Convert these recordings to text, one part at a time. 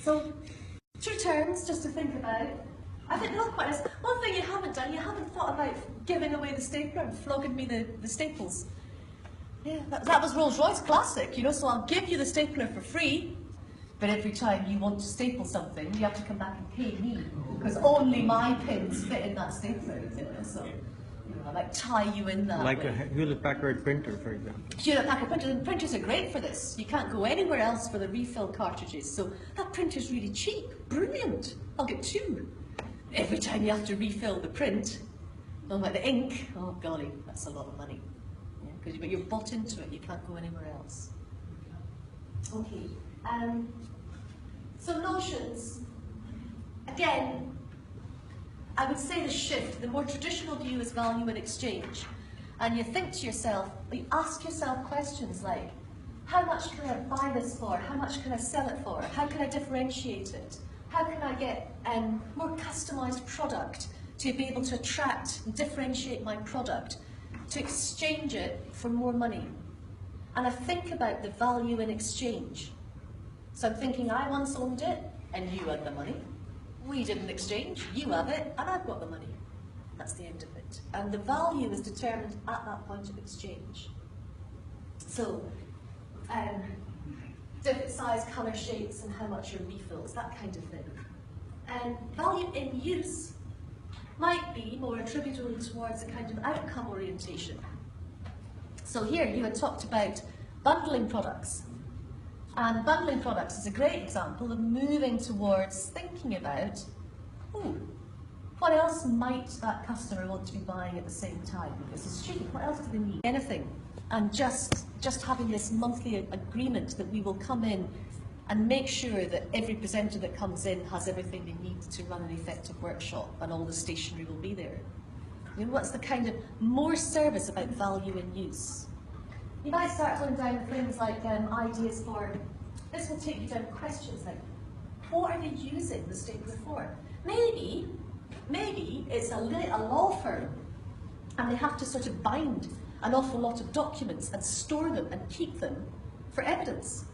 So, 2 terms just to think about. I think not quite. One thing you haven't done, you haven't thought about giving away the stapler and flogging me the staples. Yeah, that was Rolls-Royce classic, you know, so I'll give you the stapler for free, but every time you want to staple something, you have to come back and pay me, because only my pins fit in that stapler, you know, so I like tie you in that like way. a Hewlett-Packard printer, for example. Hewlett-Packard printers are great for this. You can't go anywhere else for the refill cartridges, so that printer's really cheap, brilliant. I'll get 2. Every time you have to refill the print, like the ink, oh golly, that's a lot of money. But you're bought into it, you can't go anywhere else. Okay, so notions. Again, I would say the shift, the more traditional view is value in exchange. And you think to yourself, you ask yourself questions like, how much can I buy this for? How much can I sell it for? How can I differentiate it? How can I get more customized product to be able to attract and differentiate my product, to exchange it for more money? And I think about the value in exchange. So I'm thinking, I once owned it, and you had the money. We didn't exchange, you have it, and I've got the money. That's the end of it. And the value is determined at that point of exchange. So, different size, colour, shapes, and how much your refills, that kind of thing. And value in use might be more attributable towards a kind of outcome orientation. So here you had talked about bundling products. And bundling products is a great example of moving towards thinking about, what else might that customer want to be buying at the same time? This is cheap, what else do they need? Anything. And just having this monthly agreement that we will come in and make sure that every presenter that comes in has everything they need to run an effective workshop, and all the stationery will be there. You know, what's the kind of more service about value in use? You might start going down things like ideas for, this will take you down questions like, what are they using the stapler for? Maybe it's a law firm, and they have to sort of bind an awful lot of documents and store them and keep them for evidence.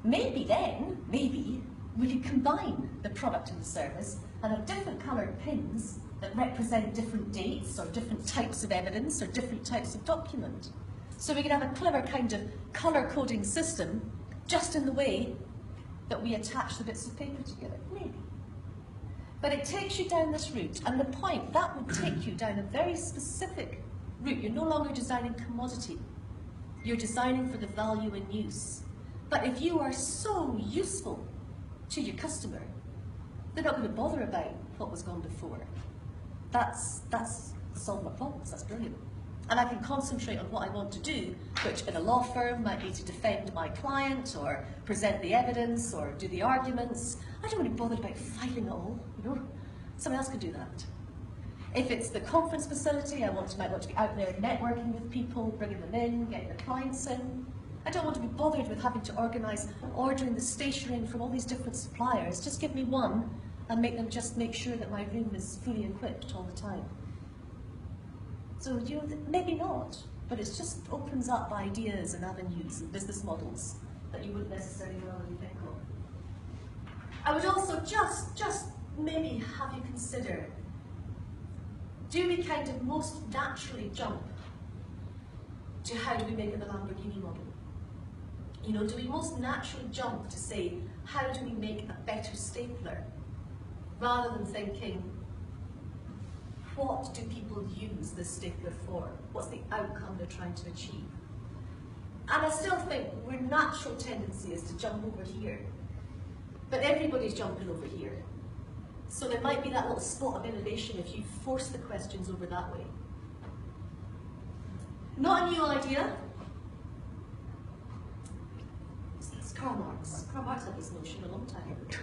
Maybe we could combine the product and the service and have different coloured pins that represent different dates or different types of evidence or different types of document. So we could have a clever kind of colour coding system just in the way that we attach the bits of paper together. Maybe. But it takes you down this route, and the point, that would take you down a very specific route. You're no longer designing commodity. You're designing for the value in use. But if you are so useful to your customer, they're not going to bother about what was gone before. That's solve my problems, that's brilliant. And I can concentrate on what I want to do, which in a law firm might be to defend my client or present the evidence or do the arguments. I don't want to be bothered about filing it all, you know. Someone else can do that. If it's the conference facility, I might want to be out there networking with people, bringing them in, getting the clients in. I don't want to be bothered with having to organise ordering the stationery from all these different suppliers. Just give me one and make sure that my room is fully equipped all the time. So maybe not, but it just opens up ideas and avenues and business models that you wouldn't necessarily normally think of. I would also just maybe have you consider, do we kind of most naturally jump to how do we make it the Lamborghini model? You know, do we most naturally jump to say, how do we make a better stapler? Rather than thinking, what do people use this stapler for? What's the outcome they're trying to achieve? And I still think our natural tendency is to jump over here. But everybody's jumping over here. So there might be that little spot of innovation if you force the questions over that way. Not a new idea. It's Karl Marx. Karl Marx had this notion a long time ago.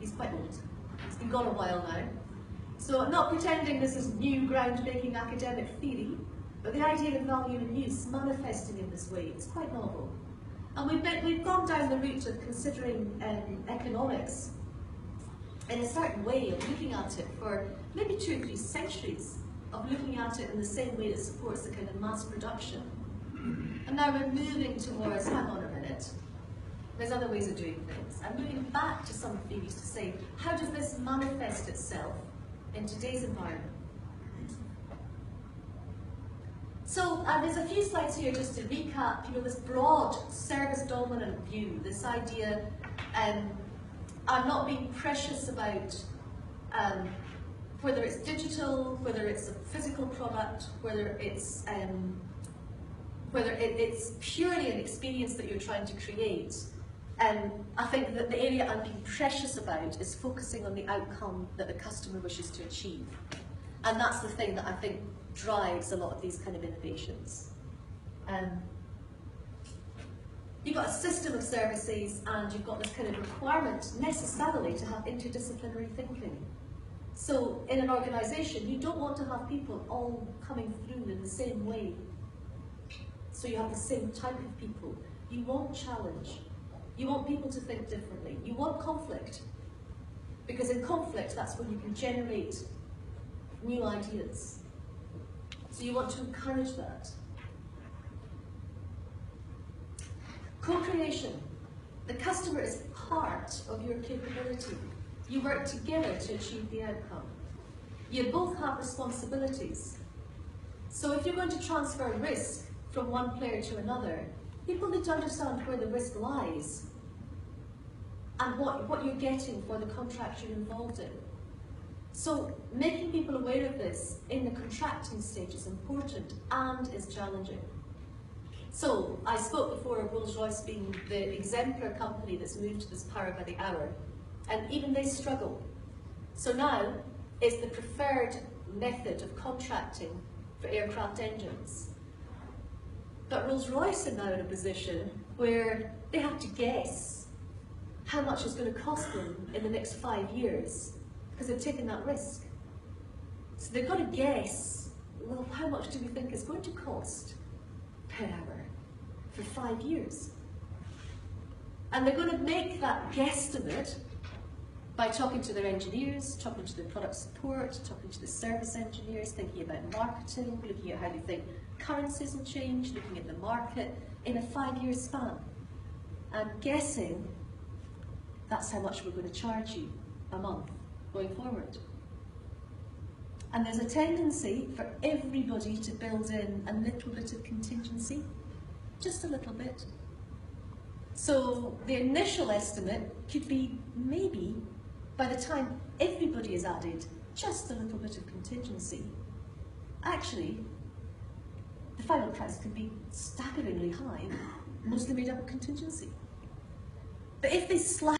He's quite old. He's been gone a while now. So I'm not pretending this is new groundbreaking academic theory, but the idea of value in use manifesting in this way is quite novel. And we've gone down the route of considering economics in a certain way of looking at it for maybe 2 or 3 centuries, of looking at it in the same way that supports the kind of mass production. And now we're moving towards, hang on a minute, There's other ways of doing things. And moving back to some theories to say, how does this manifest itself in today's environment? So there's a few slides here just to recap, this broad service dominant view, this idea, I'm not being precious about whether it's digital, whether it's a physical product, whether it's purely an experience that you're trying to create. I think that the area I'm being precious about is focusing on the outcome that the customer wishes to achieve. And that's the thing that I think drives a lot of these kind of innovations. You've got a system of services and you've got this kind of requirement necessarily to have interdisciplinary thinking. So in an organisation, you don't want to have people all coming through in the same way. So you have the same type of people. You want challenge. You want people to think differently. You want conflict. Because in conflict, that's when you can generate new ideas. So you want to encourage that. Co-creation. The customer is part of your capability. You work together to achieve the outcome. You both have responsibilities. So if you're going to transfer risk from one player to another, people need to understand where the risk lies and what you're getting for the contract you're involved in. So making people aware of this in the contracting stage is important and is challenging. So I spoke before of Rolls-Royce being the exemplar company that's moved to this power by the hour, and even they struggle. So now it's the preferred method of contracting for aircraft engines. But Rolls-Royce are now in a position where they have to guess how much it's going to cost them in the next 5 years, because they've taken that risk. So they've got to guess, well, how much do we think it's going to cost per hour for 5 years? And they're going to make that guesstimate by talking to their engineers, talking to their product support, talking to the service engineers, thinking about marketing, looking at how they think currencies will change, looking at the market in a 5-year span. And guessing, that's how much we're going to charge you a month going forward. And there's a tendency for everybody to build in a little bit of contingency, just a little bit. So the initial estimate could be maybe, by the time everybody is added, just a little bit of contingency. Actually, the final price could be staggeringly high, mostly made up of contingency. But if they slash